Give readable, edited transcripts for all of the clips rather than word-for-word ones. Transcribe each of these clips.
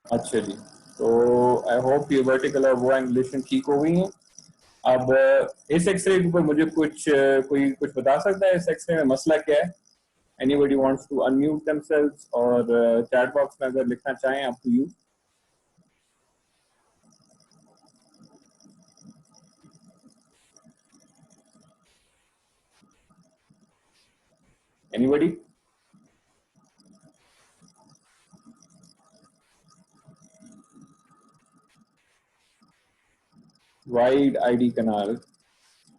अच्छा जी, तो I hope ये वर्टिकल और वो एंगुलेशन ठीक हो गई है। अब इस एक्सरे के ऊपर मुझे कोई कुछ बता सकता है इस एक्सरे में मसला क्या है? Anybody wants to unmute themselves और चैट बॉक्स में अगर लिखना चाहें अप टू यू। एनीबॉडी? वाइड आईडी कनाल?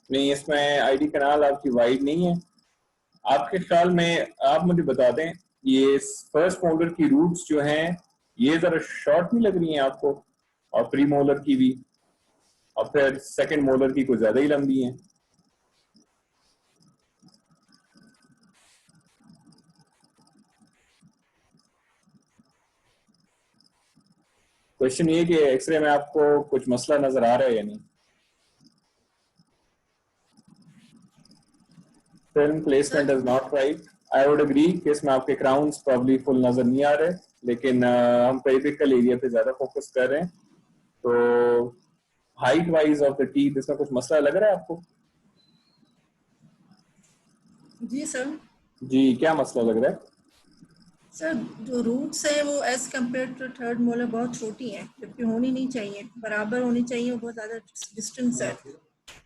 नहीं, इसमें आईडी कनाल आपकी वाइड नहीं है। आपके ख्याल में आप मुझे बता दें, ये फर्स्ट मोलर की रूट्स जो हैं ये जरा शॉर्ट नहीं लग रही हैं आपको? और प्री मोलर की भी, और फिर सेकंड मोलर की कुछ ज्यादा ही लंबी हैं। क्वेश्चन ये कि एक्सरे में आपको कुछ मसला नजर आ रहा है या नहीं? Film placement is not right. I would agree कि इसमें आपके क्राउन्स प्रॉब्ली फुल नजर नहीं आ रहे, लेकिन हम पेरिफेरल एरिया पे ज्यादा फोकस कर रहे हैं। तो height wise of the teeth इसमें कुछ मसला लग रहा है आपको? जी सर। जी, क्या मसला लग रहा है? सर जो रूट्स है वो as compare to third molar बहुत छोटी है, जबकि होनी नहीं चाहिए, बराबर होनी चाहिए, वो बहुत ज़्यादा डिस्टेंस है।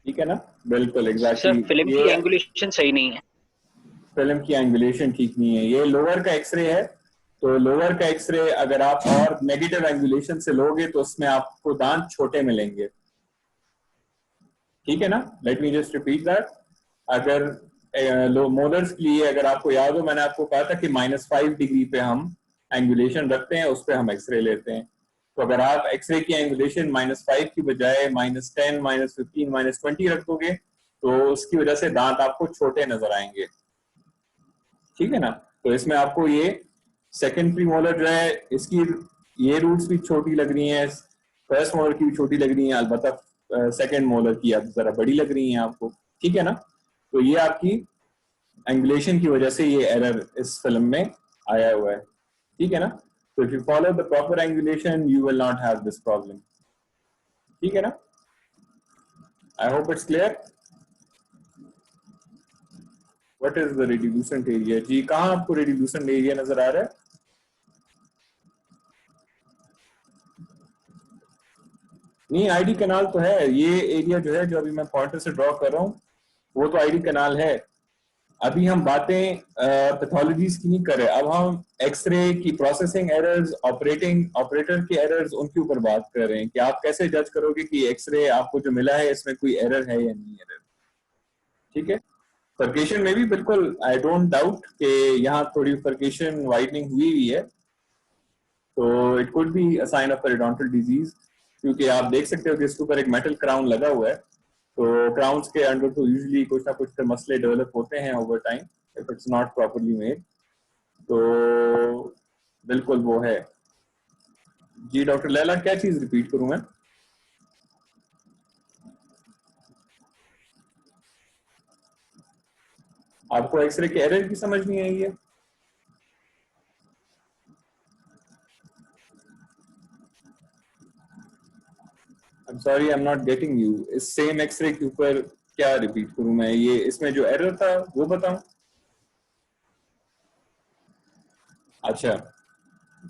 ठीक है ना, बिल्कुल सर एग्जैक्टली। फिल्म की ये एंगुलेशन सही नहीं है। फिल्म की एंगुलेशन ठीक नहीं है। ये लोअर का एक्सरे है, तो लोअर का एक्सरे अगर आप और नेगेटिव एंगुलेशन से लोगे तो उसमें आपको दांत छोटे मिलेंगे। ठीक है ना, let me just repeat that. अगर मोलर्स के लिए, अगर आपको याद हो, मैंने आपको कहा था कि -5 डिग्री पे हम एंगुलेशन रखते हैं, उस पर हम एक्सरे लेते हैं। तो अगर आप एक्सरे की एंगुलेशन -5 की बजाय -10, -15, -20 रख दोगे तो उसकी वजह से दांत आपको छोटे नजर आएंगे। ठीक है ना, तो इसमें आपको ये सेकंड प्री मोलर जो है इसकी ये रूट्स भी छोटी लग रही हैं, फर्स्ट मोलर की भी छोटी लग रही हैं, अलबत्ता सेकंड मोलर की अब जरा बड़ी लग रही हैं आपको। ठीक है ना, तो ये आपकी एंगुलेशन की वजह से ये एरर इस फिल्म में आया हुआ है। ठीक है ना, तो if you follow the proper angulation you will not have this problem. ठीक है ना, I hope it's clear. What is the radiolucent area? जी, कहाँ आपको रेडिल्यूसेंट एरिया नजर आ रहा है? नहीं, आईडी कनाल तो है। ये एरिया जो है, जो अभी मैं पॉइंटर से ड्रॉ कर रहा हूँ, वो तो आईडी कनाल है। अभी हम बातें पैथोलॉजीज की नहीं कर रहे, अब हम एक्सरे की प्रोसेसिंग एरर्स, ऑपरेटर की एरर्स, उनके ऊपर बात कर रहे हैं कि आप कैसे जज करोगे कि एक्सरे आपको जो मिला है इसमें कोई एरर है या नहीं एरर। ठीक है, फर्केशन में भी बिल्कुल आई डोंट डाउट कि यहाँ थोड़ी फर्केशन वाइडनिंग हुई है, तो it could be a sign of periodontal disease, क्योंकि आप देख सकते हो कि इसके ऊपर एक मेटल क्राउन लगा हुआ है। तो क्राउन्स के अंडर तो यूजुअली कुछ ना कुछ मसले डेवलप होते हैं over time if it's not properly made. तो बिल्कुल वो है। जी डॉक्टर लैला, क्या चीज रिपीट करूं मैं? आपको एक्सरे के एरर की समझ नहीं आई है? I'm sorry, I'm not getting you. इस सेम एक्सरे के ऊपर क्या रिपीट करूं मैं? ये इसमें जो एरर था वो बताऊं? अच्छा,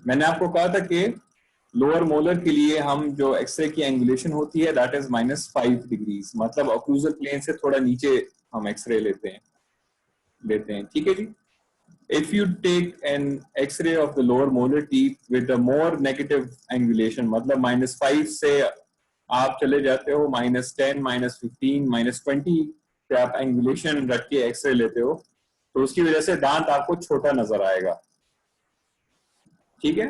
मैंने आपको कहा था कि लोअर मोलर के लिए हम जो एक्सरे की एंगुलेशन होती है दैट इज -5 डिग्रीज, मतलब ऑक्लूजल प्लेन से थोड़ा नीचे हम एक्सरे लेते हैं। ठीक है जी। If you take an x-ray of the lower molar teeth with a more negative angulation, मतलब -5 से आप चले जाते हो -10, -15, -20 पे आप एंगुलेशन रख के एक्सरे लेते हो, तो उसकी वजह से दांत आपको छोटा नजर आएगा। ठीक है,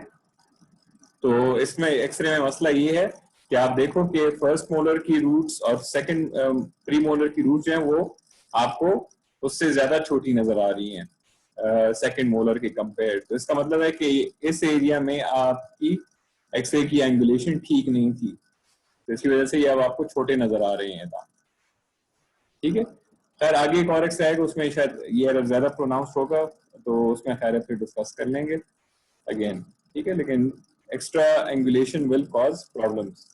तो इसमें एक्सरे में मसला ये है कि आप देखो कि फर्स्ट मोलर की रूट्स और सेकंड प्री मोलर की रूट्स हैं वो आपको उससे ज्यादा छोटी नजर आ रही हैं सेकंड मोलर के कंपेयर। तो इसका मतलब है कि इस एरिया में आपकी एक्सरे की एंगुलेशन ठीक नहीं थी, तो इसकी वजह से ये अब आपको छोटे नजर आ रहे हैं दांत। ठीक है, खैर आगे एक और एक्सरे आएगा, उसमें शायद ये अगर ज्यादा प्रोनाउंस होगा तो उसमें खैर फिर डिस्कस कर लेंगे अगेन। ठीक है, लेकिन extra angulation will cause problems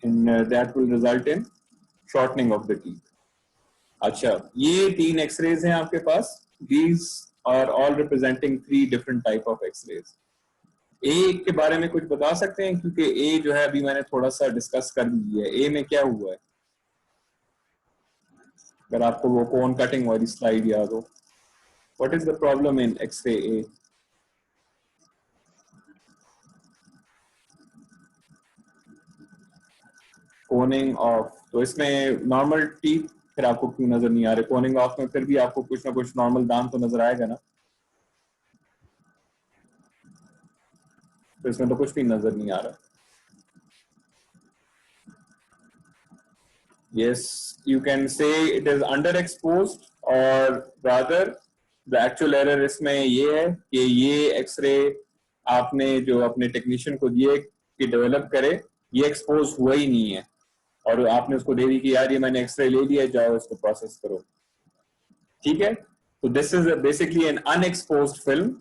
and that will result in shortening of the teeth. अच्छा, ये 3 एक्सरेज हैं आपके पास। These are all representing 3 different type of X-rays. ए के बारे में कुछ बता सकते हैं, क्योंकि ए जो है अभी मैंने थोड़ा सा डिस्कस कर दी है। ए में क्या हुआ है, अगर आपको वो कोन कटिंग वाली स्लाइड याद हो। What is the problem in X-ray A? Koenig of, तो इसमें नॉर्मल टीथ फिर आपको क्यों नजर नहीं आ रहे? कोनिंग ऑफ में फिर भी आपको कुछ ना कुछ नॉर्मल दांत तो नजर आएगा ना, तो इसमें तो कुछ भी नजर नहीं आ रहा। Yes, you can say it is underexposed, और rather the actual error इसमें ये है कि ये एक्सरे आपने जो अपने टेक्नीशियन को दिए कि डेवलप करे, ये एक्सपोज हुआ ही नहीं है, और आपने उसको दे दी कि यार ये मैंने एक्सरे ले लिया, जाओ इसको प्रोसेस करो। ठीक है, तो this is basically an unexposed film.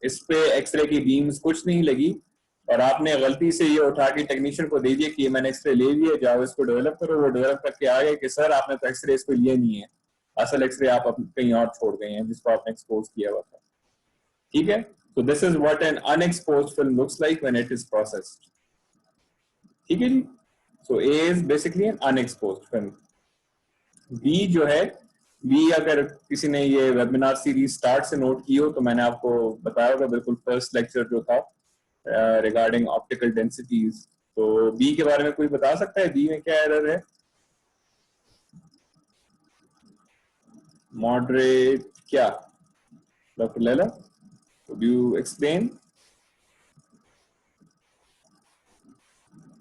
इस पे एक्सरे की बीम्स कुछ नहीं लगी, और आपने गलती से ये उठा के टेक्नीशियन को दे दिया कि मैंने एक्सरे ले लिया, जाओ इसको डेवलप करो। वो डेवलप करके आ गए कि सर आपने तो एक्सरे इसको लिया नहीं है, असल एक्सरे आप कहीं और छोड़ गए हैं जिसको आपने एक्सपोज किया हुआ था। ठीक है, so this is what an unexposed film looks like when it is processed. ठीक है जी, so A is basically an unexposed film. B जो है, B अगर किसी ने ये वेबिनार सीरीज स्टार्ट से नोट की हो तो मैंने आपको बताया होगा बिल्कुल फर्स्ट लेक्चर जो था रिगार्डिंग ऑप्टिकल डेंसिटीज। तो B के बारे में कोई बता सकता है, B में क्या एरर है? मॉडरेट क्या, doctor Laila, would you explain?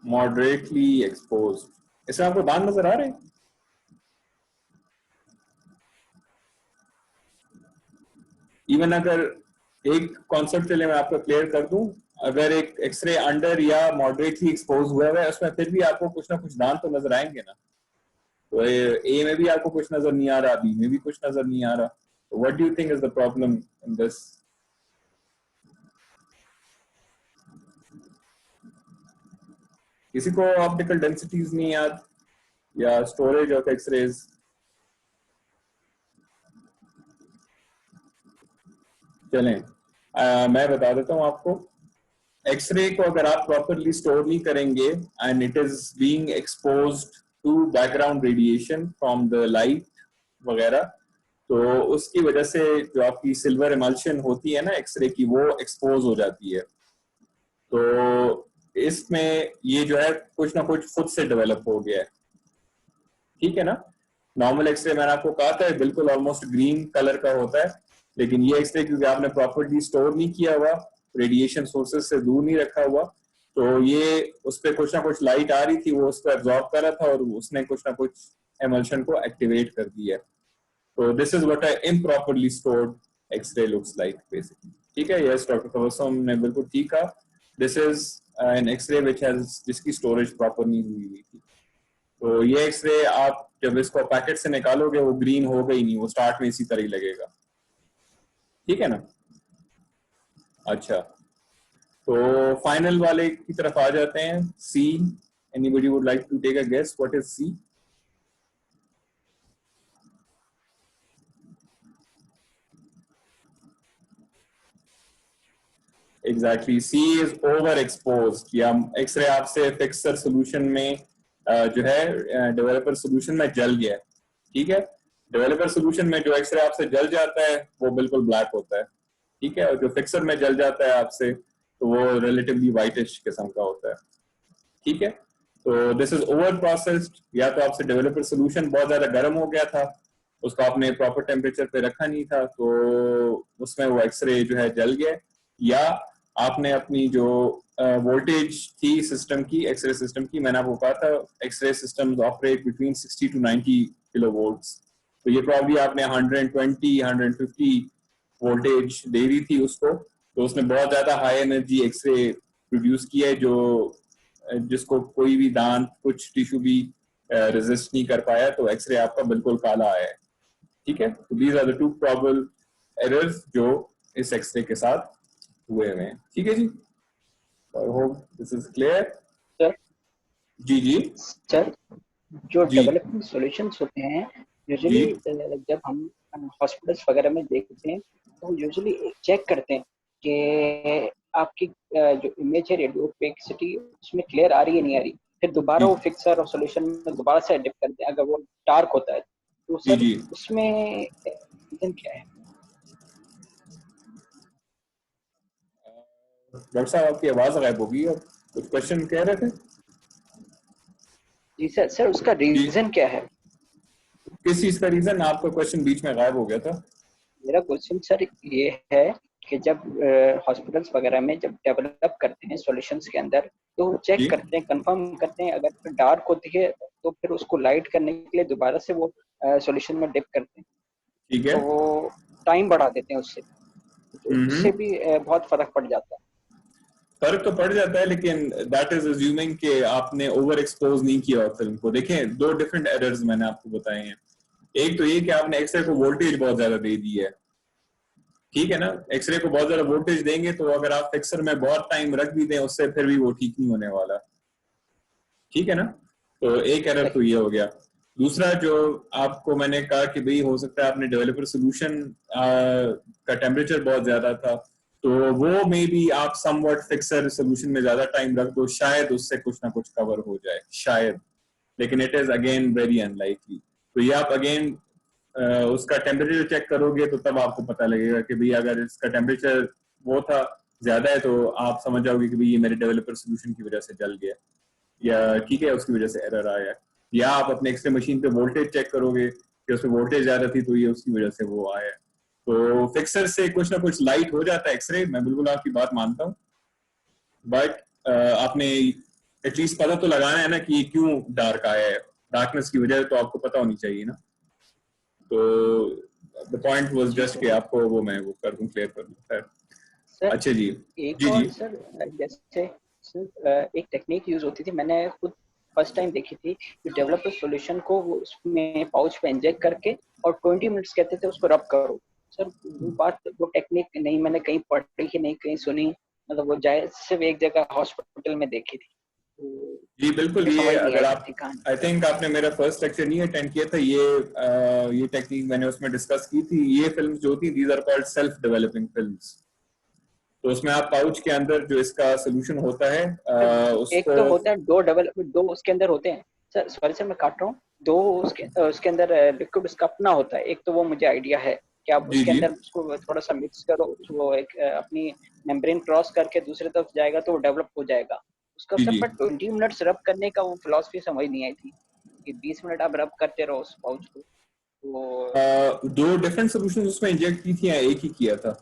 Moderately exposed, इसमें आपको दांत नजर आ रहे हैं? इवन अगर एक कॉन्सेप्ट चले मैं आपको क्लियर कर दूं, अगर एक एक्सरे अंडर या मॉडरेटली एक्सपोज हुआ है उसमें फिर भी आपको कुछ ना कुछ दांत तो नजर आएंगे ना। तो ए में भी आपको कुछ नजर नहीं आ रहा, बी में भी कुछ नजर नहीं आ रहा। What do you think is the problem in this? किसी को ऑप्टिकल डेंसिटीज नहीं याद, या स्टोरेज ऑफ एक्सरेज? चलें, मैं बता देता हूं आपको। एक्सरे को अगर आप प्रॉपरली स्टोर नहीं करेंगे and it is being exposed to background radiation from the light वगैरह, तो उसकी वजह से जो आपकी सिल्वर इमल्शन होती है ना एक्सरे की, वो एक्सपोज हो जाती है। तो इसमें ये जो है कुछ ना कुछ खुद से डेवलप हो गया है। ठीक है ना, नॉर्मल एक्सरे मैंने आपको कहा था बिल्कुल ऑलमोस्ट ग्रीन कलर का होता है, लेकिन ये एक्सरे क्योंकि आपने प्रॉपर्ली स्टोर नहीं किया हुआ, रेडिएशन सोर्सेज से दूर नहीं रखा हुआ, तो ये उस पर कुछ ना कुछ लाइट आ रही थी, वो उसको एब्जॉर्ब कर रहा था और उसने कुछ ना कुछ एमल्शन को एक्टिवेट कर दिया। तो this is what a improperly stored x ray looks like basically. ठीक है, यस डॉक्टर तबस्सुम ने बिल्कुल ठीक कहा, this is an x ray which has, जिसकी स्टोरेज प्रॉपर नहीं हुई थी। तो ये एक्सरे आप जब इसको पैकेट से निकालोगे वो ग्रीन होगा ही नहीं, वो स्टार्ट में इसी तरह ही लगेगा। ठीक है ना, अच्छा तो फाइनल वाले की तरफ आ जाते हैं। C, anybody would like to take a guess what is C? Exactly, C is over exposed, या एक्सरे आपसे फिक्सर सोल्यूशन में जो है डेवलपर सोल्यूशन में जल गया है। ठीक है, डेवलपर सोल्यूशन में जो एक्सरे आपसे जल जाता है वो बिल्कुल ब्लैक होता है। ठीक है, और जो फिक्सर में जल जाता है आपसे तो वो रिलेटिवली व्हाइटिश किस्म का होता है। ठीक है, तो दिस इज ओवर प्रोसेस्ड, या तो आपसे डेवलपर सोल्यूशन बहुत ज्यादा गर्म हो गया था, उसको आपने प्रॉपर टेम्परेचर पे रखा नहीं था, तो उसमें वो एक्सरे जो है जल गया, या आपने अपनी जो वोल्टेज थी सिस्टम की, एक्सरे सिस्टम की, मैंने आपको कहा था x ray systems operate between 60 to 90 kilo volts, तो ये प्रॉब्ली आपने 120 150 वोल्टेज दे दी थी उसको, तो उसने बहुत ज्यादा हाई एनर्जी एक्सरे प्रोड्यूस किया है, जो जिसको कोई भी दांत, कुछ टिश्यू भी रेजिस्ट नहीं कर पाया, तो एक्सरे आपका बिल्कुल काला आया है। ठीक है, तो these are the two probable errors जो इस एक्सरे के साथ हुए हैं। ठीक है जी, I hope this is clear. Sir जी जी सर, जो जी डेवलपिंग सॉल्यूशंस होते हैं जी यूजुअली जब हम हॉस्पिटल्स वगैरह में देखते हैं तो यूजुअली चेक करते हैं कि आपकी जो इमेज है रेडियो ओपेसिटी उसमें क्लियर आ रही है नहीं आ रही, फिर दोबारा जी वो फिक्सर और सॉल्यूशन में दोबारा से एडिट करते हैं। अगर वो डार्क होता है तो जी सर जी। उसमें रीजन क्या है? डॉक्टर साहब आपकी आवाज गायब होगी, अब कुछ क्वेश्चन कह रहे थे? जी सर, सर उसका जी, रीजन क्या है? किस चीज का रीजन? आपका क्वेश्चन बीच में गायब हो गया था। मेरा क्वेश्चन सर ये है कि जब हॉस्पिटल्स वगैरह में जब डेवलप करते हैं सॉल्यूशंस के अंदर तो जी चेक करते हैं, कंफर्म करते हैं, अगर डार्क होती है तो फिर उसको लाइट करने के लिए दोबारा से वो सॉल्यूशन में डिप करते हैं, ठीक है। तो वो टाइम बढ़ा देते हैं उससे, तो उससे भी बहुत फर्क पड़ जाता है। फर्क तो पड़ जाता है, लेकिन दैट इज अज्यूमिंग कि आपने ओवर एक्सपोज नहीं किया फिल्म को। देखें, दो डिफरेंट एरर्स मैंने आपको बताए हैं। एक तो ये कि आपने एक्सरे को वोल्टेज बहुत ज्यादा दे दी है। ठीक है ना, एक्सरे को बहुत ज्यादा वोल्टेज देंगे तो अगर आप फिक्सर में बहुत टाइम रख भी दें उससे फिर भी वो ठीक नहीं होने वाला। ठीक है ना, तो एक एरर तो ये हो गया। दूसरा जो आपको मैंने कहा कि भाई हो सकता है आपने डेवलपर सोल्यूशन का टेम्परेचर बहुत ज्यादा था, तो वो मे बी आप समवट फिक्सर सोल्यूशन में ज्यादा टाइम रख दो, शायद उससे कुछ ना कुछ कवर हो जाए, शायद, लेकिन it is again very unlikely. तो ये आप अगेन उसका टेम्परेचर चेक करोगे तो तब आपको पता लगेगा कि भाई अगर इसका टेम्परेचर वो था ज्यादा है तो आप समझ जाओगे कि भाई ये मेरे डेवलपर सोल्यूशन की वजह से जल गया, या ठीक है उसकी वजह से एरर आया। या आप अपने एक्सरे मशीन पे वोल्टेज चेक करोगे कि उसमें वोल्टेज ज्यादा थी तो ये उसकी वजह से वो आया। तो फिक्सर से कुछ ना कुछ लाइट हो जाता है एक्सरे, मैं बिल्कुल आपकी बात मानता हूँ, बट आपने एटलीस्ट पता तो लगाना है ना कि ये क्यों डार्क आया है। डार्कनेस की वजह तो आपको पता होनी चाहिए ना। तो द पॉइंट वाज जस्ट कि आपको वो मैं वो कर दूं, क्लियर कर दूं। खैर, सर अच्छा जी एक जी जी और सर, जैसे सर एक टेक्निक यूज होती थी, मैंने खुद फर्स्ट टाइम देखी थी, जो डेवलपर सॉल्यूशन को वो उसमें पाउच पे इंजेक्ट करके और 20 मिनट्स कहते थे उसको रब करो। सर वो बात, वो टेक्निक नहीं मैंने कहीं पढ़ी ही नहीं, कहीं सुनी, मतलब वो जाए सिर्फ एक जगह हॉस्पिटल में देखी थी, तो जी बिल्कुल। मुझे ये समझ नहीं अगर आई आप, थी कहानी। आई थिंक आपने मेरा फर्स्ट लेक्चर नहीं अटेंड किया था, ये टेक्निक मैंने उसमें डिस्कस की थी। ये फिल्म्स जो होती हैं these are called self developing films. तो उसमें आप पाउच के अंदर जो इसका सोल्यूशन होता है एक उसको, तो होता है दो डबल, दो उसके अंदर होते हैं सर, सॉरी सर मैं काट रहा हूँ, दो उसके अंदर लिक्विड उसका अपना होता है। एक तो वो मुझे आइडिया है कि आप जी उसके जी अंदर उसको थोड़ा सा मिक्स करो, वो एक अपनी मेम्ब्रेन क्रॉस करके दूसरी तरफ जाएगा तो वो डेवलप हो जाएगा उसका जी सर। जी पर 20 मिनट्स रब करने का वो फिलॉसफी समझ नहीं आई थी कि 20 मिनट आप रब करते रहो उस पाउच को, तो दो डिफरेंट सोल्यूशन उसमें इंजेक्ट की थी या एक ही किया था?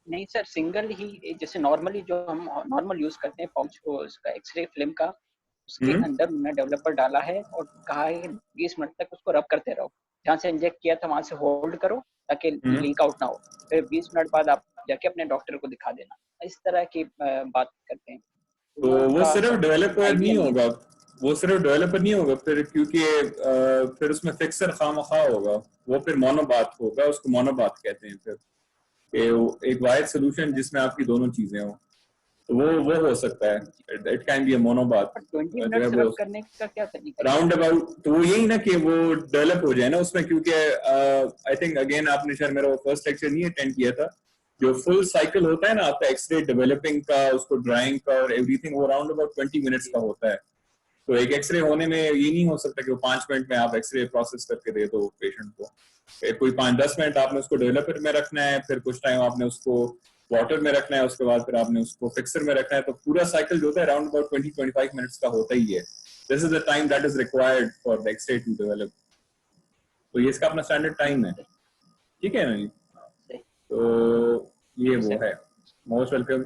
नहीं सर, सिंगल ही, जैसे नॉर्मली जो हम नॉर्मल यूज करते हैं पाउच को उसका एक्सरे फिल्म का, उसके हम्म अंदर मैंने डेवलपर डाला है और कहा है कि 20 मिनट तक उसको रब करते रहो, जहाँ से इंजेक्ट किया था वहां से होल्ड करो ताकि हम्म। लीक आउट ना हो, फिर 20 मिनट बाद आप जाके अपने डॉक्टर को दिखा देना। इस तरह की बात करते हैं, तो तो वो वो उनका सिर्फ सर डेवलपर आइडिया नहीं नहीं है। होगा, वो सिर्फ डेवलपर नहीं होगा फिर, क्योंकि फिर उसमें फिक्सर खामखा होगा, वो फिर मोनोबाथ होगा, उसको मोनोबाथ कहते हैं फिर। एक वाइड सोल्यूशन जिसमें आपकी दोनों चीजें हो, तो वो हो सकता है, इट कैन बी अ मोनोबाथ पर 20 जो है मिनट्स वो रब करने का क्या तरीका है? Round about. तो वो यही ना कि वो डेवलप हो जाए ना उसमें, क्योंकि आई थिंक अगेन आपने शायद मेरा वो फर्स्ट लेक्चर नहीं अटेंड किया था। जो फुल साइकिल होता है ना आपका एक्सरे डेवलपिंग का, उसको ड्राइंग का और एवरीथिंग, वो राउंड अबाउट 20 मिनट्स का होता है। तो एक एक्सरे होने में ये नहीं हो सकता कि वो 5 मिनट में आप एक्सरे प्रोसेस करके दे दो पेशेंट को। कोई 5-10 मिनट आपने उसको डेवलपर में रखना है, फिर कुछ टाइम आपने उसको वाटर में रखना है, उसके बाद फिर आपने उसको फिक्सर में रखना है। तो पूरा साइकिल जो होता है अराउंड अबाउट 20-25 मिनट्स का होता ही है। This is the time that is required for the x ray to develop. तो ये इसका अपना स्टैंडर्ड टाइम है। ठीक है ना जी? सही। तो ये जी वो सर। है। Most welcome.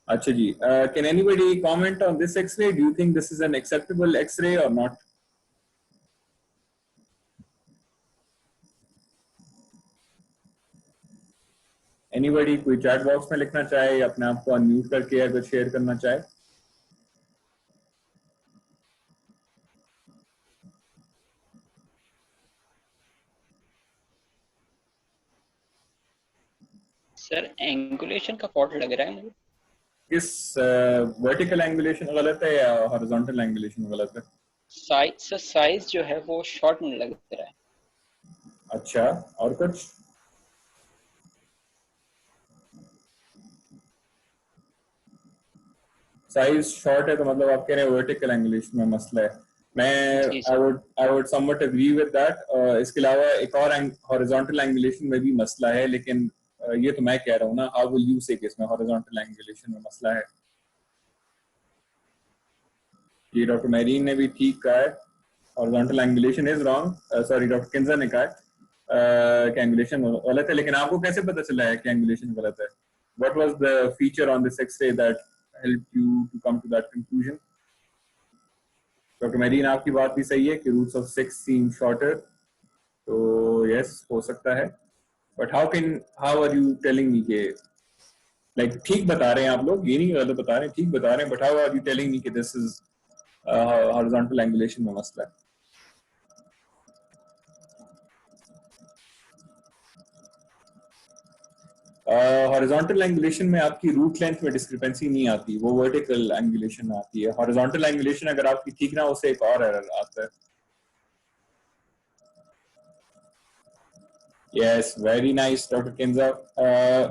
अच्छा जी, can anybody comment on this x-ray? Do you think this is an acceptable x-ray और नॉट? एनीबडी कोई चैट बॉक्स में लिखना चाहे या अपने आप को अनम्यूट करके अगर शेयर करना चाहे। सर एंगुलेशन का फॉल्ट लग रहा है मुझे। किस वर्टिकल एंगुलेशन गलत है या हॉरिजॉन्टल एंगुलेशन गलत है? साइज जो है वो शॉर्ट में लग रहा है। अच्छा, और कुछ? साइज शॉर्ट है तो मतलब आप कह रहे हैं वर्टिकल एंगुलेशन में मसला है। मैं I would somewhat agree with that. इसके अलावा एक और हॉरिजॉन्टल एंगुलेशन में भी मसला है, लेकिन ये तो मैं कह रहा हूँ ना, हाउ विल यू से कि इसमें हॉरिजॉन्टल एंगुलेशन में मसला है। ये डॉक्टर मैरीन ने भी ठीक कहा है, horizontal angulation is wrong. Sorry, doctor Keenjhar ने कहा कि एंगुलेशन गलत है, लेकिन आपको कैसे पता चला है कि एंगुलेशन गलत है? What was the feature on this x ray that helped you to come to that conclusion? Doctor Mareen, आपकी बात भी सही है कि रूट्स ऑफ 6 सीम शॉर्टर, तो यस हो सकता है, but how are you telling me के लाइक ठीक बता रहे हैं आप लोग, ये नहीं गलत बता रहे हैं, ठीक बता रहे हैं, but how are you telling me कि दिस इज हॉरिजॉन्टल एंगुलेशन में मसला है? हॉरिजॉन्टल एंगुलेशन में आपकी रूट लेंथ में डिस्क्रिपेंसी नहीं आती, वो वर्टिकल एंगुलेशन में आती है। हॉरिजॉन्टल एंगुलेशन अगर आपकी ठीक ना हो, उससे एक और एरर आता है। Yes, very nice doctor Kinza.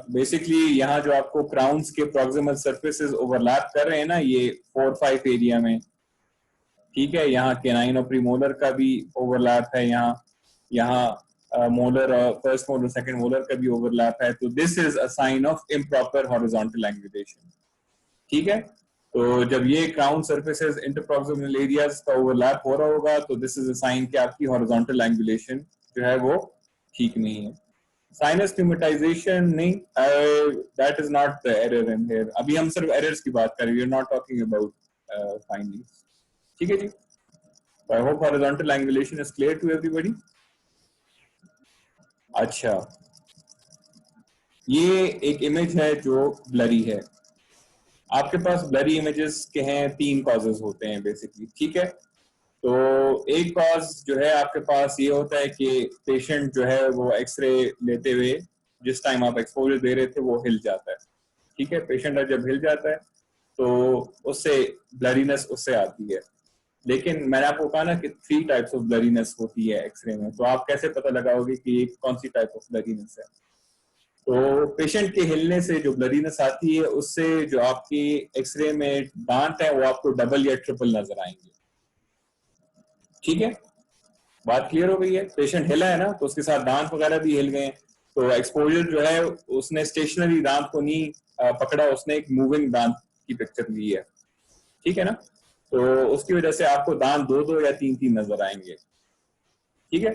Basically यहाँ जो आपको क्राउन्स के प्रॉक्सिमल सरफेसेस ओवरलैप कर रहे हैं ना, ये 4-5 एरिया में, ठीक है, यहाँ केनाइन और प्रीमोलर का भी ओवरलैप है, यहाँ मोलर और फर्स्ट मोलर सेकंड मोलर का भी ओवरलैप है, तो this is a sign of improper horizontal angulation. ठीक है, तो जब ये क्राउन सरफेसेस इंटरप्रॉक्सिमल एरियाज का ओवरलैप हो रहा होगा तो दिस इज अ साइन कि आपकी हॉरिजॉन्टल एंगुलेशन जो है वो ठीक नहीं है। साइनस ट्यूमेटाइजेशन नहीं, that is not the error in here. अभी हम सिर्फ एरर्स की बात कर रहे हैं, we are not talking about findings. ठीक है जी, I hope horizontal angulation is clear to everybody. अच्छा, ये एक इमेज है जो ब्लरी है। आपके पास ब्लरी इमेजेस के हैं 3 कॉजेज होते हैं बेसिकली, ठीक है। तो एक कॉज जो है आपके पास ये होता है कि पेशेंट जो है वो एक्सरे लेते हुए जिस टाइम आप एक्सपोजर दे रहे थे वो हिल जाता है, ठीक है। पेशेंट जब हिल जाता है तो उससे ब्लरीनेस उससे आती है। लेकिन मैंने आपको कहा ना कि 3 टाइप्स ऑफ ब्लरीनेस होती है एक्सरे में, तो आप कैसे पता लगाओगे कि ये कौन सी टाइप ऑफ ब्लरीनेस है? तो पेशेंट के हिलने से जो ब्लरीनेस आती है उससे जो आपकी एक्सरे में दांत है वो आपको डबल या ट्रिपल नजर आएंगे, ठीक है। बात क्लियर हो गई है? पेशेंट हिला है ना तो उसके साथ दांत वगैरह भी हिल गए, तो एक्सपोजर जो है उसने स्टेशनरी दांत को नहीं पकड़ा, उसने एक मूविंग दांत की पिक्चर ली है, ठीक है ना। तो उसकी वजह से आपको दांत 2-2 या 3-3 नजर आएंगे, ठीक है।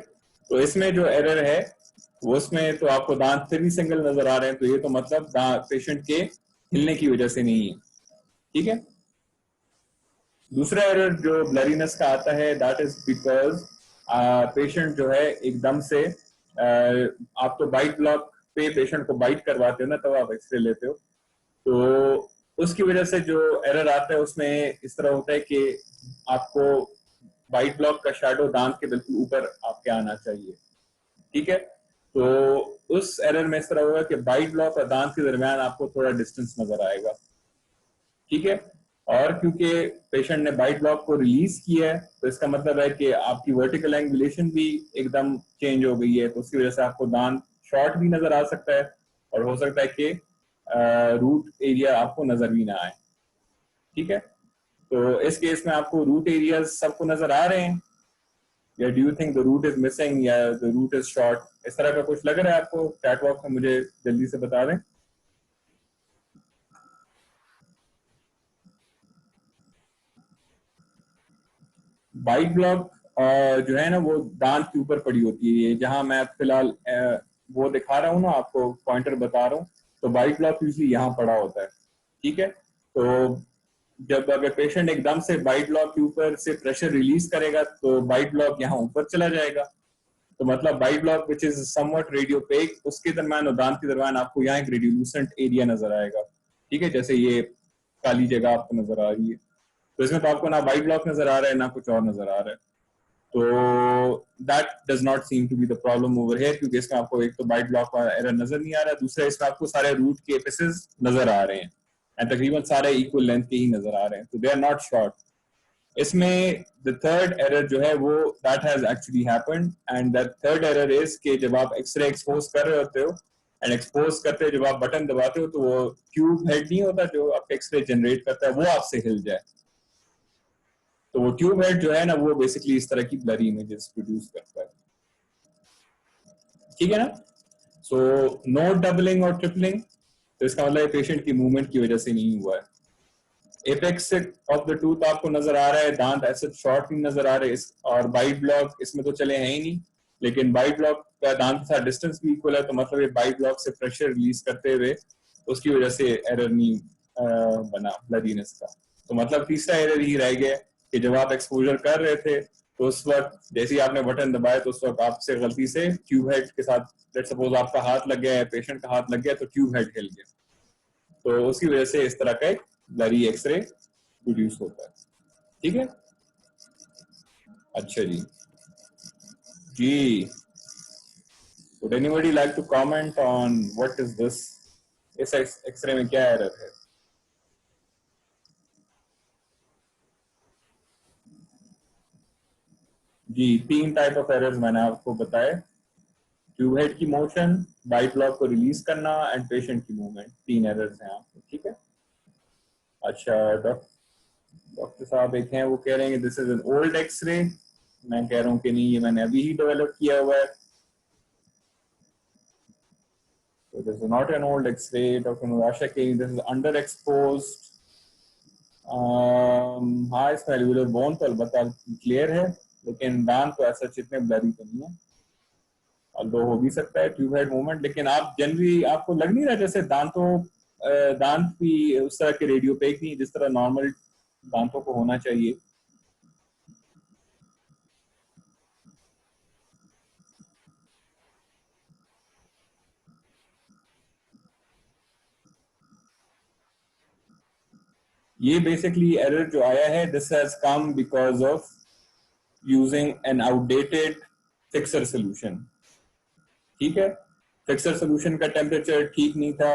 तो इसमें जो एरर है वो उसमें तो आपको दांत फिर भी सिंगल नजर आ रहे हैं, तो ये तो मतलब पेशेंट के हिलने की वजह से नहीं है, ठीक है। दूसरा एरर जो ब्लरीनेस का आता है दैट इज बिकॉज पेशेंट जो है एकदम से आप तो बाइट ब्लॉक पे पेशेंट को बाइट करवाते हो ना, तब आप एक्सरे लेते हो, तो उसकी वजह से जो एरर आता है उसमें इस तरह होता है कि आपको बाइट ब्लॉक का शैडो दांत के बिल्कुल ऊपर आपके आना चाहिए, ठीक है। तो उस एरर में इस तरह होगा कि बाइट ब्लॉक और दांत के दरमियान आपको थोड़ा डिस्टेंस नजर आएगा, ठीक है। और क्योंकि पेशेंट ने बाइट ब्लॉक को रिलीज किया है तो इसका मतलब है कि आपकी वर्टिकल एंगुलेशन भी एकदम चेंज हो गई है, तो उसकी वजह से आपको दांत शॉर्ट भी नजर आ सकता है और हो सकता है कि रूट एरिया आपको नजर भी ना आए, ठीक है। तो इस केस में आपको रूट एरिया सबको नजर आ रहे हैं, या do you think the root is missing या द रूट इज शॉर्ट? इस तरह का कुछ लग रहा है आपको? चैट बॉक्स में मुझे जल्दी से बता दें। बाइट ब्लॉक जो है ना वो दांत के ऊपर पड़ी होती है, ये जहां मैं फिलहाल वो दिखा रहा हूँ ना, आपको पॉइंटर बता रहा हूँ, तो बाइट ब्लॉक यूजली यहाँ पड़ा होता है, ठीक है। तो जब अगर पेशेंट एकदम से बाइट ब्लॉक के ऊपर से प्रेशर रिलीज करेगा तो बाइट ब्लॉक यहाँ ऊपर चला जाएगा, तो मतलब bite block which is somewhat radiopaque, उसके दरम्यान और दांत के दरम्यान आपको यहाँ एक रेडियोल्यूसेंट एरिया नजर आएगा, ठीक है, जैसे ये काली जगह आपको नजर आ रही है। तो इसमें तो आपको ना बाइट ब्लॉक नजर आ रहा है ना कुछ और नजर आ रहा है, तो that does not seem to be the problem over here, क्योंकि इसमें आपको एक तो बाइट ब्लॉक का एरर नजर नहीं आ रहा है, दूसरा इसमें आपको सारे रूट के एपिसेस नजर आ रहे हैं एंड तकरीबन सारे इक्वल लेंथ के ही नजर आ रहे हैं, तो दे आर नॉट शॉर्ट। इसमें द थर्ड एरर जो है वो that has actually happened, and the third error is कि जब आप एक्सरे एक्सपोज कर रहे होते हो एंड एक्सपोज करते हो, जब आप बटन दबाते हो तो वो ट्यूब हेड नहीं होता जो आपका एक्सरे जनरेट करता है, वो आपसे हिल जाए, तो वो ट्यूब हेड जो है ना वो बेसिकली इस तरह की ब्लरी इमेजेस प्रोड्यूस करता है, ठीक है ना। सो नो डबलिंग और ट्रिपलिंग, तो इसका मतलब पेशेंट की मूवमेंट की वजह से नहीं हुआ है। एपेक्स ऑफ द टूथ आपको नजर आ रहा है, दांत ऐसे शॉर्ट नहीं नजर आ रहे, और बाइट ब्लॉक इसमें तो चले हैं ही नहीं, लेकिन बाइट ब्लॉक का दांत के साथ डिस्टेंस भी इक्वल है, तो मतलब ये बाइट ब्लॉक से प्रेशर रिलीज करते हुए उसकी वजह से एरर नहीं बना ब्लरीनेस का। तो मतलब तीसरा एरर ही रह गया कि जब आप एक्सपोजर कर रहे थे तो उस वक्त जैसे ही आपने बटन दबाया तो उस वक्त आपसे गलती से ट्यूब हेड के साथ, लेट्स सपोज आपका हाथ लग गया है, पेशेंट का हाथ लग गया तो ट्यूब हेड हिल गया, तो उसकी वजह से इस तरह का एक ब्लरी एक्सरे प्रोड्यूस होता है, ठीक है। अच्छा जी जी, would anybody like to comment on what is this, इस एक्सरे में क्या एरर है? जी, 3 टाइप ऑफ एरर्स मैंने आपको बताए, ट्यूब हेड की मोशन, बाइट ब्लॉक को रिलीज करना एंड पेशेंट की मूवमेंट, 3 एरर्स हैं आपको, ठीक है। अच्छा डॉक्टर साहब एक हैं वो कह रहे हैं कि this is an old x ray, मैं कह रहा हूँ कि नहीं ये मैंने अभी ही डेवलप किया हुआ है, so this is not an old x-ray. Dr. Nurasha saying this is underexposed. हाँ इसमें alveolar bone तो अलबत्ता क्लियर है, लेकिन दांत तो ऐसा इतने ब्लरी तो नहीं है, although हो भी सकता है ट्यूब हेड मूवमेंट, लेकिन आप जनरली आपको लग नहीं रहा जैसे दांत भी उस तरह के रेडियोपेक नहीं जिस तरह नॉर्मल दांतों को होना चाहिए। ये बेसिकली एरर जो आया है, this has come because of using an outdated fixer solution, ठीक है। फिक्सर सोल्यूशन का टेम्परेचर ठीक नहीं था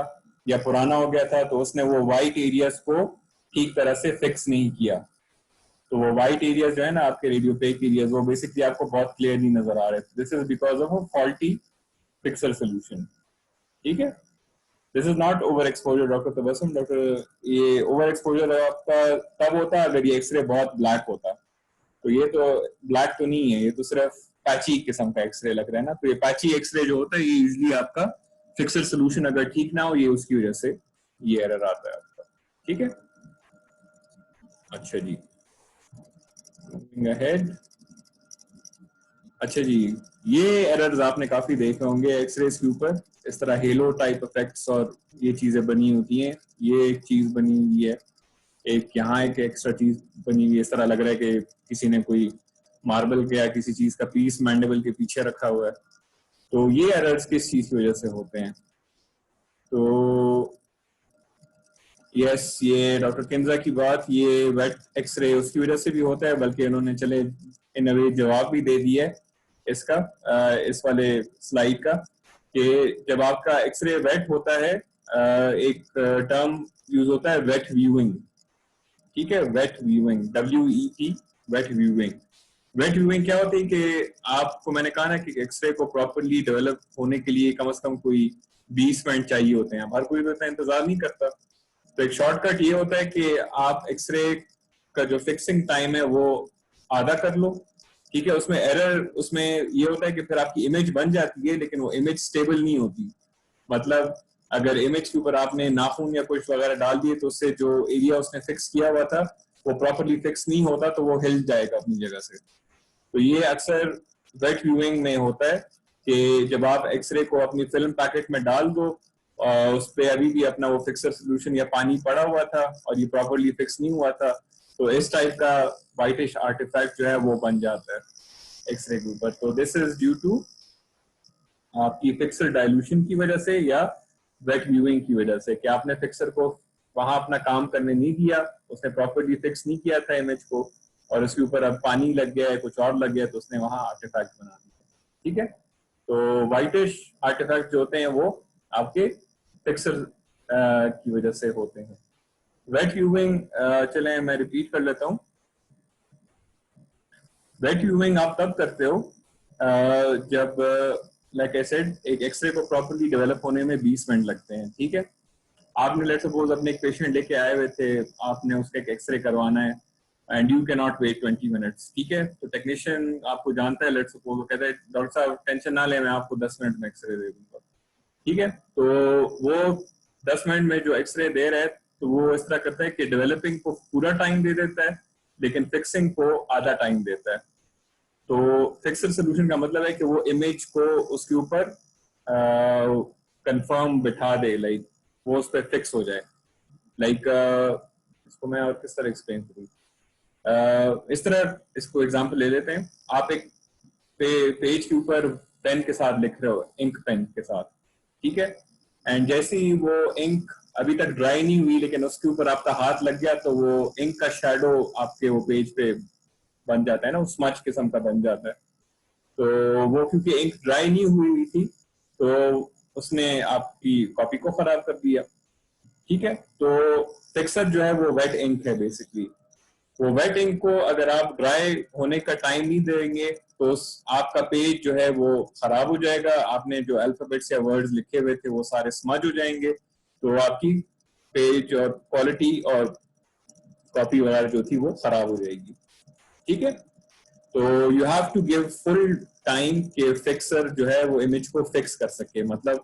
या पुराना हो गया था, तो उसने वो वाइट एरियाज को ठीक तरह से फिक्स नहीं किया, तो वो वाइट एरियाज जो है ना आपके रेडियोपेक एरियाज वो बेसिकली आपको बहुत क्लियरली नजर आ रहे थे, this is because of a faulty fixer solution, ठीक है। This is not over exposure doctor Tabassum, doctor ये ओवर एक्सपोजर आपका तब होता है अगर ये एक्सरे बहुत ब्लैक होता, तो ये तो ब्लैक तो नहीं है, ये तो सिर्फ पैची किस्म का एक्सरे लग रहा है ना, तो ये पैची एक्सरे जो होता है ये यूजुअली आपका फिक्सर सोल्यूशन अगर ठीक ना हो ये उसकी वजह से ये एरर आता है आपका, ठीक है। अच्छा जी ahead. अच्छा जी, ये एरर्स आपने काफी देखे होंगे एक्सरेज के ऊपर, इस तरह हेलो टाइप इफेक्ट्स और ये चीजें बनी होती हैं, ये एक चीज बनी हुई है, एक यहाँ एक एक्स्ट्रा चीज बनी हुई है, इस तरह लग रहा है कि किसी ने कोई मार्बल के या किसी चीज का पीस मैंडिबल के पीछे रखा हुआ है, तो ये एरर्स किस चीज की वजह से होते हैं? तो यस, ये डॉक्टर किंजा की बात, ये वेट एक्सरे उसकी वजह से भी होता है, बल्कि इन्होंने चले इन अवे जवाब भी दे दिया है इसका इस वाले स्लाइड का, कि जब आपका एक्सरे वेट होता है एक टर्म यूज होता है वेट व्यूइंग, ठीक है, wet viewing, WET, wet viewing. Wet viewing क्या होती है कि आपको मैंने कहा ना कि एक्सरे को प्रॉपरली डेवलप होने के लिए कम से कम कोई 20 मिनट चाहिए होते हैं, हर कोई तो इतना इंतजार नहीं करता, तो एक शॉर्टकट ये होता है कि आप एक्सरे का जो फिक्सिंग टाइम है वो आधा कर लो, ठीक है। उसमें एरर उसमें ये होता है कि फिर आपकी इमेज बन जाती है लेकिन वो इमेज स्टेबल नहीं होती, मतलब अगर इमेज के ऊपर आपने नाखून या कुछ वगैरह डाल दिए तो उससे जो एरिया उसने फिक्स किया हुआ था वो प्रॉपरली फिक्स नहीं होता, तो वो हिल जाएगा अपनी जगह से। तो ये अक्सर वेट व्यूइंग में होता है कि जब आप एक्सरे को अपनी फिल्म पैकेट में डाल दो, उस पर अभी भी अपना वो फिक्सर सोल्यूशन या पानी पड़ा हुआ था और ये प्रॉपरली फिक्स नहीं हुआ था, तो इस टाइप का वाइटिश आर्टिफैक्ट जो है वो बन जाता है एक्सरे के ऊपर, तो दिस इज ड्यू टू आपकी फिक्सर डाइल्यूशन की वजह से या वेट व्यूइंग की वजह से, कि आपने फिक्सर को वहां अपना काम करने नहीं दिया, उसने प्रॉपर्ली फिक्स नहीं किया था इमेज को, और उसके ऊपर अब पानी लग गया है, कुछ और लग गया, तो उसने वहां आर्टिफैक्ट बना दिया। ठीक है, तो वाइटिश आर्टिफैक्ट जो होते हैं वो आपके फिक्सर की वजह से होते हैं। वेट व्यूइंग, चलें मैं रिपीट कर लेता हूँ। वेट व्यूइंग आप तब करते हो जब लाइक आई सेड एक एक्सरे को प्रॉपर्ली डेवलप होने में 20 मिनट लगते हैं। ठीक है, आपने लेट्स सपोज अपने एक पेशेंट लेके आए हुए थे, आपने उसका एक एक्सरे करवाना है and you can not wait 20 minutes. ठीक है, तो टेक्नीशियन आपको जानता है, लेट्स सपोज वो कहता है डॉक्टर साहब टेंशन ना ले, मैं आपको 10 मिनट में एक्सरे दे दूंगा। ठीक है, तो वो 10 मिनट में जो एक्सरे दे रहा है, तो वो इस तरह करता है कि डेवलपिंग को पूरा टाइम दे देता है, लेकिन फिक्सिंग को आधा टाइम देता है। तो फिक्सर सोल्यूशन का मतलब है कि वो इमेज को उसके ऊपर कंफर्म बिठा दे, लाइक वो उस पर फिक्स हो जाए। लाइक इसको मैं और किस तरह एक्सप्लेन करूँ, इस तरह इसको एग्जांपल ले लेते हैं। आप एक पेज के ऊपर पेन के साथ लिख रहे हो, इंक पेन के साथ। ठीक है, एंड जैसे ही वो इंक अभी तक ड्राई नहीं हुई, लेकिन उसके ऊपर आपका हाथ लग गया, तो वो इंक का शेडो आपके वो पेज पे बन जाता है ना, वो स्मच किस्म का बन जाता है। तो वो क्योंकि इंक ड्राई नहीं हुई थी, तो उसने आपकी कॉपी को खराब कर दिया। ठीक है, तो फिक्सर जो है वो वेट इंक है बेसिकली। वो वेट इंक को अगर आप ड्राई होने का टाइम नहीं देंगे, तो आपका पेज जो है वो खराब हो जाएगा, आपने जो अल्फाबेट्स या वर्ड्स लिखे हुए थे वो सारे स्मज हो जाएंगे, तो आपकी पेज और क्वालिटी और कॉपी वगैरह जो थी वो खराब हो जाएगी। ठीक है, तो you have to give full time के फिक्सर जो है वो इमेज को फिक्स कर सके, मतलब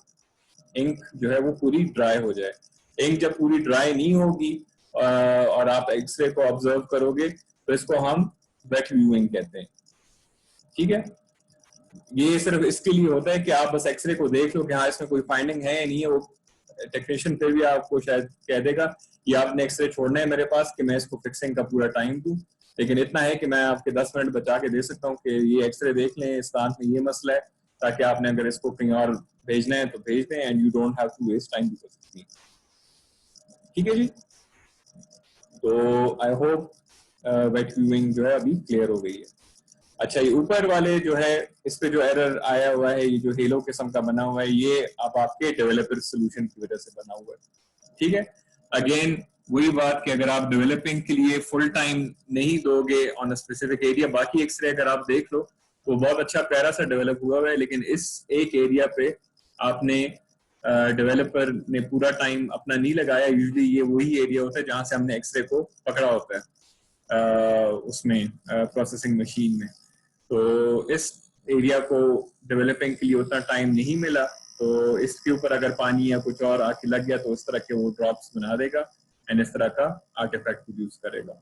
इंक जो है वो पूरी ड्राई हो जाए। इंक जब पूरी ड्राई नहीं होगी और आप एक्सरे को ऑब्जर्व करोगे, तो इसको हम वेट व्यूइंग कहते हैं। ठीक है, ये सिर्फ इसके लिए होता है कि आप बस एक्सरे को देख लो कि हाँ इसमें कोई फाइंडिंग है या नहीं है। वो टेक्नीशियन फिर भी आपको शायद कह देगा ये आपने एक्सरे छोड़ना है मेरे पास कि मैं इसको फिक्सिंग का पूरा टाइम दूं, लेकिन इतना है कि मैं आपके 10 मिनट बचा के दे सकता हूँ कि ये एक्सरे देख लें, इस दांत में ये मसला है, ताकि आपने अगर इसको कहीं और भेजना है तो भेज दें, and you don't have to waste time because. ठीक है जी, तो आई होप वेट व्यूइंग जो है अभी क्लियर हो गई है। अच्छा, ये ऊपर वाले जो है इस पे जो एरर आया हुआ है, ये जो हेलो किस्म का बना हुआ है, ये अब आपके डेवलपर सोल्यूशन की वजह से बना हुआ है। ठीक है, अगेन वही बात कि अगर आप डेवलपिंग के लिए फुल टाइम नहीं दोगे ऑन अ स्पेसिफिक एरिया, बाकी एक्सरे अगर आप देख लो वो बहुत अच्छा प्यारा सा डेवलप हुआ है, लेकिन इस एक एरिया पे आपने डेवलपर ने पूरा टाइम अपना नहीं लगाया। यूजुअली ये वही एरिया होता है जहां से हमने एक्सरे को पकड़ा होता है उसमें प्रोसेसिंग मशीन में। तो इस एरिया को डेवलपिंग के लिए उतना टाइम नहीं मिला, तो इसके ऊपर अगर पानी या कुछ और आके लग गया तो इस तरह के वो ड्रॉप्स बना देगा एंड इस तरह का आर्टिफैक्ट प्रोड्यूस करेगा।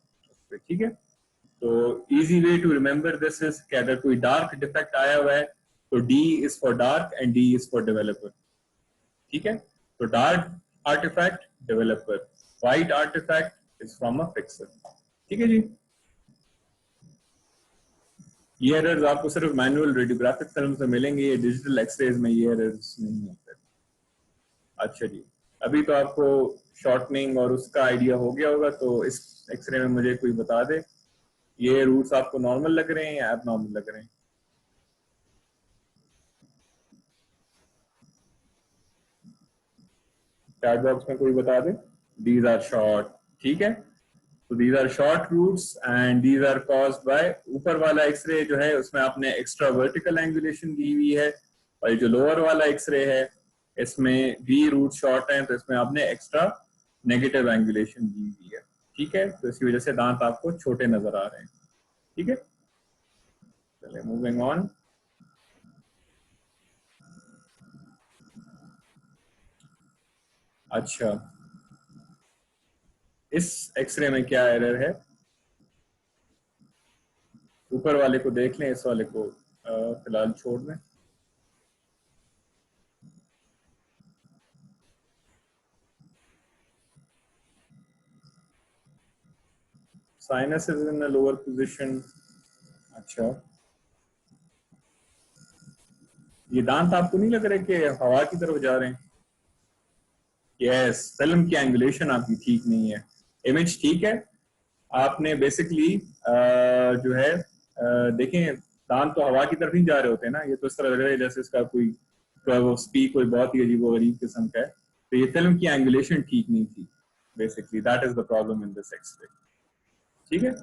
ठीक है, तो easy way to remember this is कि अगर कोई डार्क डिफेक्ट आया हुआ है तो D is for dark and D is for developer. ठीक है, तो dark artifact developer, white artifact is from a fixer. ठीक है जी, ये एरर्स आपको सिर्फ मैनुअल रेडियोग्राफिक फिल्म से मिलेंगे, ये डिजिटल एक्सरेज में ये एरर्स नहीं होते। अच्छा जी, अभी तो आपको शॉर्टनिंग और उसका आइडिया हो गया होगा, तो इस एक्सरे में मुझे कोई बता दे ये रूट्स आपको नॉर्मल लग रहे हैं या एबनॉर्मल लग रहे हैं? चैट बॉक्स में कोई बता दे। These are short. ठीक है, तो these are short roots and these are caused by, ऊपर वाला एक्सरे जो है उसमें आपने एक्स्ट्रा वर्टिकल एंगुलेशन दी हुई है, और जो लोअर वाला एक्सरे है इसमें भी रूट शॉर्ट है, तो इसमें आपने एक्स्ट्रा नेगेटिव एंगुलेशन दी हुई है। ठीक है, तो इसकी वजह से दांत आपको छोटे नजर आ रहे हैं। ठीक है, चलिए मूविंग ऑन। अच्छा, इस एक्सरे में क्या एरर है? ऊपर वाले को देख लें, इस वाले को फिलहाल छोड़ दें। Sinus is in a lower position। अच्छा, ये दांत आपको नहीं लग रहा कि हवा की तरफ जा रहे हैं? यस, फिल्म की एंगुलेशन आपकी ठीक नहीं है, इमेज ठीक है, आपने बेसिकली जो है देखें दांत तो हवा की तरफ ही जा रहे होते हैं ना, ये तो इस तरह लग रहा है जैसे इसका कोई वो स्पीक कोई बहुत ही अजीब गरीब किस्म का है, तो ये फिल्म की एंगुलेशन ठीक नहीं थी, basically that is the problem in this x ray. ठीक है,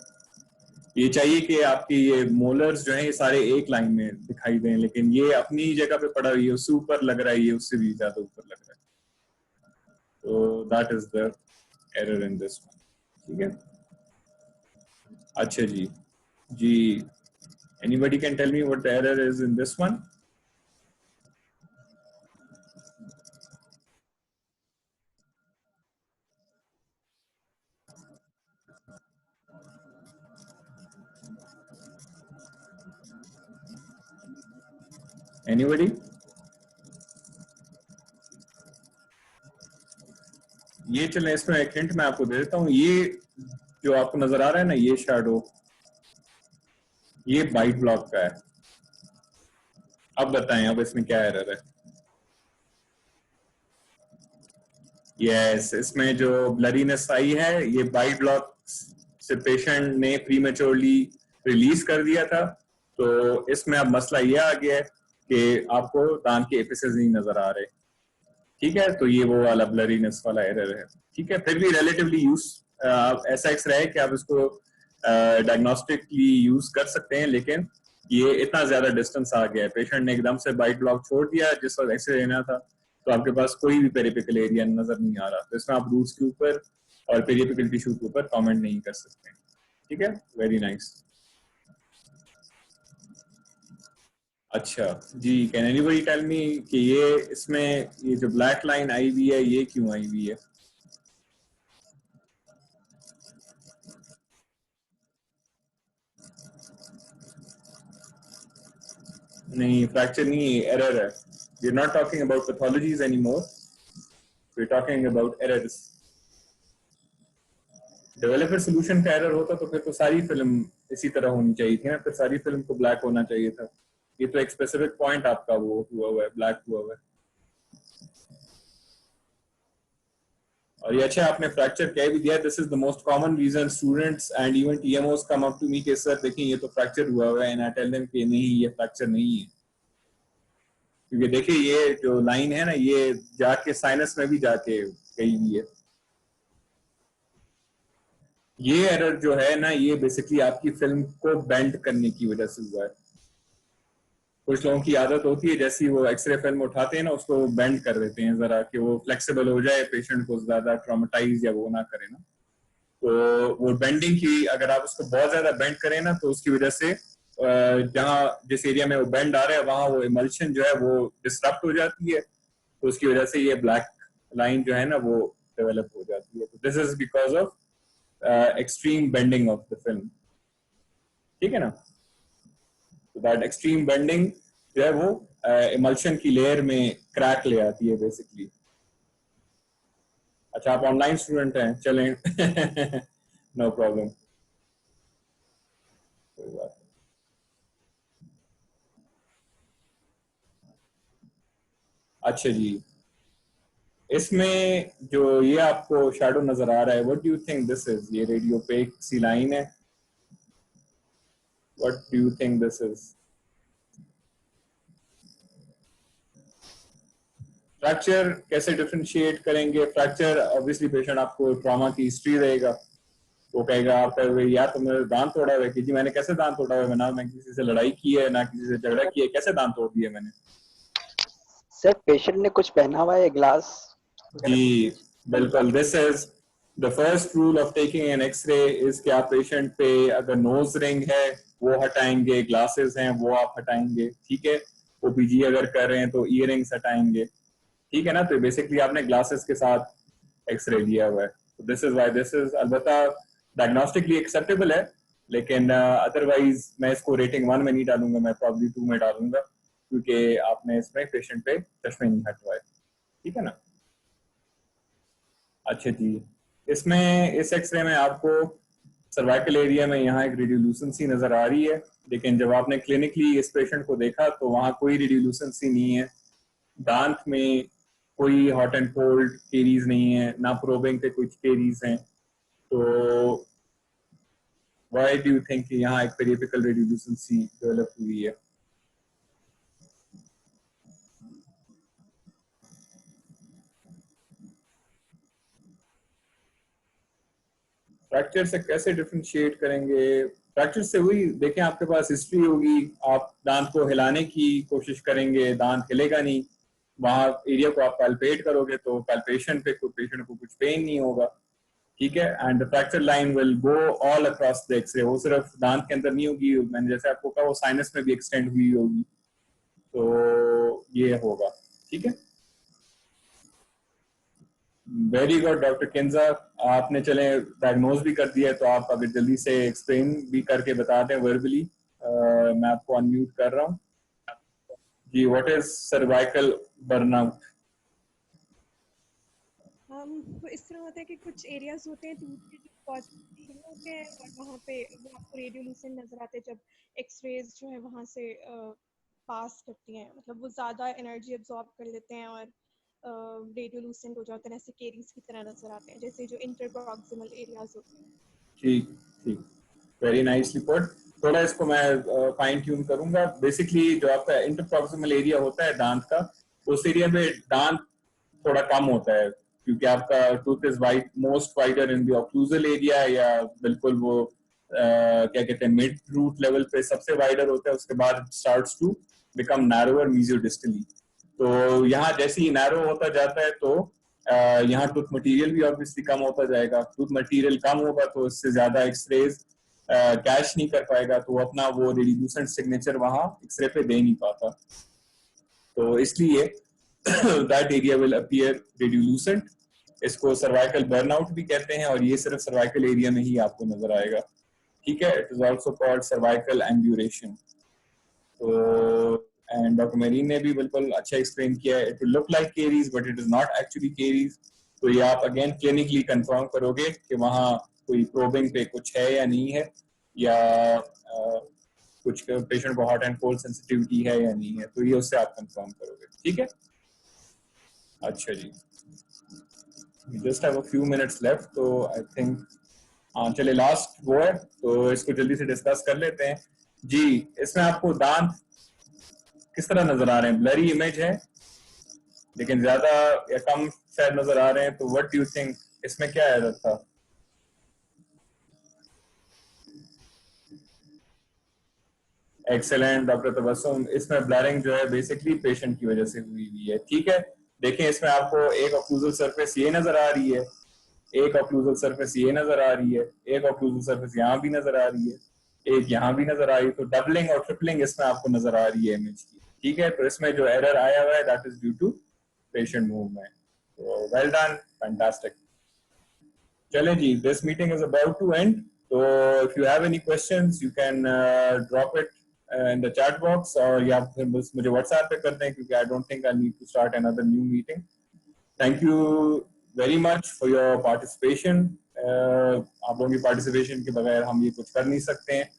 ये चाहिए कि आपकी ये मोलर्स जो है ये सारे एक लाइन में दिखाई दें, लेकिन ये अपनी जगह पे पड़ा हुई है, उससे ऊपर लग रहा है, ये उससे भी ज्यादा ऊपर लग रहा है, तो that is the error in this one. ठीक है, अच्छा जी, जी anybody can tell me what the error is in this one? Anybody? ये चलें, इसमें एक हिंट मैं आपको दे देता हूँ, ये जो आपको नजर आ रहा है ना ये शैडो, ये बाइट ब्लॉक का है। अब बताएं अब इसमें क्या एरर है? यस, इसमें जो ब्लरीनेस आई है ये बाइट ब्लॉक से पेशेंट ने प्रीमेच्योरली रिलीज कर दिया था, तो इसमें अब मसला ये आ गया है कि आपको दांत के एपिसेस नहीं नजर आ रहे। ठीक है, तो ये वो वाला ब्लरीनेस वाला एरर है। ठीक है, फिर भी रिलेटिवली यूज ऐसा एक्सरे है कि आप इसको डायग्नोस्टिकली यूज कर सकते हैं, लेकिन ये इतना ज्यादा डिस्टेंस आ गया है, पेशेंट ने एकदम से बाइट ब्लॉक छोड़ दिया जिस वक्त एक्सरे लेना था, तो आपके पास कोई भी पेरिपिकल एरिया नजर नहीं आ रहा, तो इसमें आप रूट्स के ऊपर और पेरिपिकल टिश्यू के ऊपर कमेंट नहीं कर सकते। ठीक है, वेरी नाइस। अच्छा जी, कैन एनीबडी टेल मी कि ये इसमें ये जो ब्लैक लाइन आई हुई है ये क्यों आई हुई है? नहीं, फ्रैक्चर नहीं, एरर है। We are not talking about pathologies anymore, we are talking about errors. Developer solution का एरर होता तो फिर तो सारी फिल्म इसी तरह होनी चाहिए थी ना, फिर सारी फिल्म को ब्लैक होना चाहिए था। ये तो एक स्पेसिफिक पॉइंट आपका वो हुआ हुआ है, ब्लैक हुआ हुआ है। और ये अच्छा आपने फ्रैक्चर कह भी दिया, this is the most common reason students and even TMOs come up to me के सर देखिए ये तो फ्रैक्चर हुआ हुआ है, एंड आई टेल देम कि नहीं ये फ्रैक्चर नहीं है, क्योंकि देखिए ये जो लाइन है ना ये जाके साइनस में भी जाके गई हुई है। ये एरर जो है ना ये बेसिकली आपकी फिल्म को बेंड करने की वजह से हुआ है। कुछ लोगों की आदत होती है जैसी वो एक्सरे फिल्म उठाते हैं ना उसको बेंड कर देते हैं जरा कि वो फ्लेक्सिबल हो जाए, पेशेंट को ज्यादा ट्रॉमेटाइज या वो ना करे ना, तो वो बेंडिंग की अगर आप उसको बहुत ज्यादा बेंड करें ना तो उसकी वजह से जहाँ जिस एरिया में वो बेंड आ रहा है वहां वो इमल्शन जो है वो डिस्टर्ब हो जाती है, तो उसकी वजह से ये ब्लैक लाइन जो है ना वो डेवलप हो जाती है। तो this is because of extreme bending of the film. ठीक है ना, तो दैट एक्सट्रीम बेंडिंग जो है वो इमल्शन की लेयर में क्रैक ले आती है बेसिकली। अच्छा आप ऑनलाइन स्टूडेंट हैं, चलें नो प्रॉब्लम, कोई बात नहीं। अच्छा जी, इसमें जो ये आपको शैडो नजर आ रहा है, what do you think this is? ये रेडियोपेक सी लाइन है, what do you think this is? Fracture कैसे डिफरेंशिएट करेंगे? फ्रैक्चर ऑब्वियसली पेशेंट आपको ट्रॉमा की हिस्ट्री रहेगा, वो कहेगा आप या तो मेरे दांत तोड़ा हुआ है कि जी मैंने कैसे दांत तोड़ा हुआ है, ना मैं किसी से लड़ाई की है ना किसी से झगड़ा किया है, कैसे दांत तोड़ दिए मैंने? सर पेशेंट ने कुछ पहना हुआ है, ग्लास? जी बिल्कुल, this is the first rule of taking an x ray is कि आप पेशेंट पे अगर नोज रिंग है वो हटाएंगे, ग्लासेस हैं वो आप हटाएंगे, ठीक है, ओपीजी अगर कर रहे हैं तो ईयरिंग्स हटाएंगे, ठीक है ना, तो बेसिकली आपने ग्लासेस के साथ एक्सरे लिया हुआ है, this is why this is अलबत्ता डायग्नोस्टिकली एक्सेप्टेबल है, लेकिन अदरवाइज मैं इसको रेटिंग 1 में नहीं डालूंगा, मैं प्रॉब्ली 2 में डालूंगा, क्योंकि आपने इसमें पेशेंट पे चश्मे नहीं हटवाए। ठीक है ना, अच्छा जी, इसमें इस एक्सरे में आपको सर्वाइकल एरिया में यहाँ एक रेडियोल्यूसेंसी नजर आ रही है, लेकिन जब आपने क्लिनिकली इस पेशेंट को देखा तो वहाँ कोई रेडियोल्यूसेंसी नहीं है। दांत में कोई हॉट एंड कोल्ड केरीज नहीं है, ना प्रोबिंग पे कुछ केरीज हैं। तो व्हाई डू यू थिंक कि यहाँ एक पेरिएपिकल रेडियोल्यूसेंसी डेवलप हुई है? फ्रैक्चर से कैसे डिफरेंशिएट करेंगे? फ्रैक्चर से वही देखें, आपके पास हिस्ट्री होगी, आप दांत को हिलाने की कोशिश करेंगे, दांत हिलेगा नहीं, वहां एरिया को आप पैल्पेट करोगे तो पैल्पेशन पे कोई पेशेंट को कुछ पेन नहीं होगा, ठीक है। And the fracture line will go all across the x ray, वो सिर्फ दांत के अंदर नहीं होगी, मैंने जैसे आपको कहा वो साइनस में भी एक्सटेंड हुई होगी, तो ये होगा, ठीक है। वेरी गुड डॉक्टर किंजा, आपने चले डायग्नोज भी कर दिया है, तो आप अगर जल्दी से एक्सप्लेन भी करके बता दें वर्बली। मैं आपको अनम्यूट कर रहा हूँ जी। What is cervical burnout? तो इस तरह होता है कि कुछ एरियाज होते हैं टूथ के जो बहुत ढीले होते हैं और वहाँ पे वो आपको रेडियोल्यूसेंट नजर आते हैं जब एक्सरेज जो है वहाँ से पास करती हैं, मतलब वो ज़्यादा एनर्जी एब्जॉर्ब कर लेते हैं और रेडियोल्यूसेंट हो जाते हैं, ऐसे केरीज की तरह नजर आते हैं, जैसे जो इंटरप्रॉक्सिमल एरियाज होते हैं। ठीक ठीक, वेरी नाइसली पुट। थोड़ा इसको मैं फाइन ट्यून करूंगा। बेसिकली जो आपका इंटरप्रॉक्सिमल एरिया होता है दांत का, उस एरिया में दांत थोड़ा कम होता है, क्योंकि आपका tooth is wide, most wider in the occlusal area, या बिल्कुल वो क्या कहते हैं मिड रूट लेवल पे सबसे वाइडर होता है, उसके बाद स्टार्ट्स टू बिकम नैरोअर मीजियोडिस्टली। तो यहाँ जैसे ही नैरो होता जाता है तो यहाँ टूथ मटेरियल भी ऑब्वियसली कम होता जाएगा। टूथ मटेरियल कम होगा तो इससे ज्यादा एक्सरेज कैच नहीं कर पाएगा, तो वो अपना वो रेडियोल्यूसेंट सिग्नेचर वहां एक्सरे पे दे नहीं पाता, तो इसलिए दैट एरिया विल अपीयर रेडियोल्यूसेंट। इसको सर्वाइकल बर्नआउट भी कहते हैं, और ये सिर्फ सर्वाइकल एरिया में ही आपको नजर आएगा, ठीक है। It is also called cervical angulation. तो एंड डॉक्टर मेरीन ने भी बिल्कुल अच्छा एक्सप्लेन किया है, it will look like caries but it is not actually caries. तो ये आप अगेन क्लिनिकली कंफर्म करोगे कि वहाँ कोई प्रोबिंग पे कुछ है या नहीं है, या कुछ पेशेंट को हॉट एंड कोल्ड सेंसिटिविटी है या नहीं है, तो ये उससे आप कंफर्म करोगे, ठीक है। अच्छा जी, just have a few minutes left, तो आई थिंक हाँ चले लास्ट वो है, तो इसको जल्दी से डिस्कस कर लेते हैं जी। इसमें आपको दांत किस तरह नजर आ रहे हैं? ब्लरी इमेज है, लेकिन ज्यादा या कम शायद नजर आ रहे हैं, तो व्हाट डू यू थिंक इसमें क्या एरर था? एक्सेलेंट डॉक्टर तबस्सुम, इसमें ब्लरिंग जो है बेसिकली पेशेंट की वजह से हुई है, ठीक है। देखिए इसमें आपको एक ऑक्लूजल सरफेस ये नजर आ रही है, एक ऑक्लूजल सरफेस ये नजर आ रही है, एक ऑक्लूजल सरफेस यहाँ भी नजर आ रही है, एक यहाँ भी नजर आ रही है, तो डबलिंग और ट्रिपलिंग इसमें आपको नजर आ रही है इमेज की, ठीक है। तो इसमें जो एरर आया हुआ है that is due to patient movement. तो वेल डन, फैंटास्टिक। चलें जी, this meeting is about to end, तो if you have any questions you can drop it in the chat box, और या फिर बस मुझे WhatsApp पे कर दें, क्योंकि I don't think I need to start another new meeting. Thank you very much for your participation. आप लोगों की पार्टिसिपेशन के बगैर हम ये कुछ कर नहीं सकते हैं,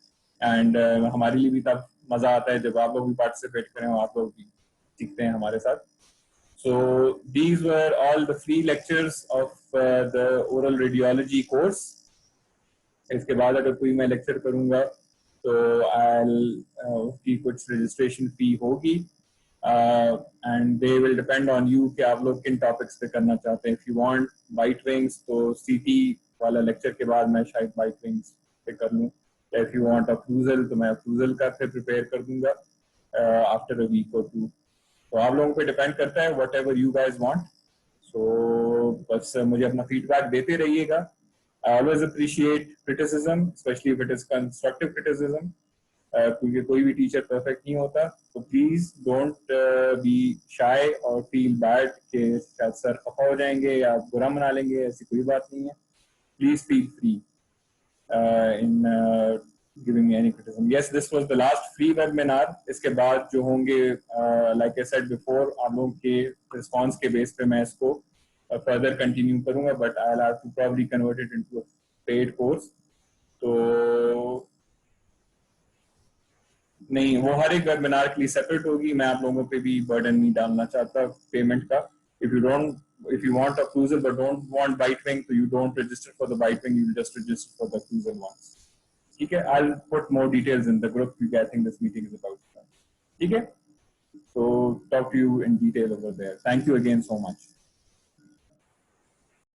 एंड हमारे लिए भी तब मजा आता है जब आप लोग भी पार्टिसिपेट करें और आप लोग भी सीखते हैं हमारे साथ। So these were all the free lectures of the oral radiology course. इसके बाद अगर कोई मैं लेक्चर करूंगा तो उसकी कुछ रजिस्ट्रेशन फी होगी, and they will depend on you कि आप लोग किन टॉपिक्स पे करना चाहते हैं। If you want bite wings तो सीटी वाला लेक्चर के बाद मैं शायद बाइट विंग्स पे कर लूँ, या इफ यू वांट अफ्यूजल तो मैं अफ्यूजल का फिर प्रिपेयर कर दूंगा आफ्टर अ वीक और टू। तो आप लोगों पे डिपेंड करता है whatever you guys want. So बस मुझे अपना फीडबैक देते रहिएगा। I always appreciate criticism, especially if it is constructive criticism. क्योंकि कोई भी टीचर परफेक्ट नहीं होता, तो प्लीज डोंट बी शाय और फील बैड कि शायद सर खफा हो जाएंगे या बुरा मना लेंगे, ऐसी कोई बात नहीं है। Please feel free in giving me any criticism. Yes, this was the last free webinar. इसके बाद जो होंगे, लाइक आई सेड बिफोर, आप लोगों के रिस्पॉन्स के बेस पे मैं इसको further continue करूंगा, but I'll have to probably convert it into a paid course. तो नहीं, वो हर एक वेबिनार के लिए सेपरेट होगी। मैं आप लोगों पे भी बर्डन नहीं डालना चाहता पेमेंट का। If you want a cruiser but don't want Bitewing, so you don't register for the Bitewing, you just register for the cruiser ones. ठीक है, I'll put more details in the group. I think this meeting is about to. ठीक है, so talk to you in detail over there. Thank you again so much.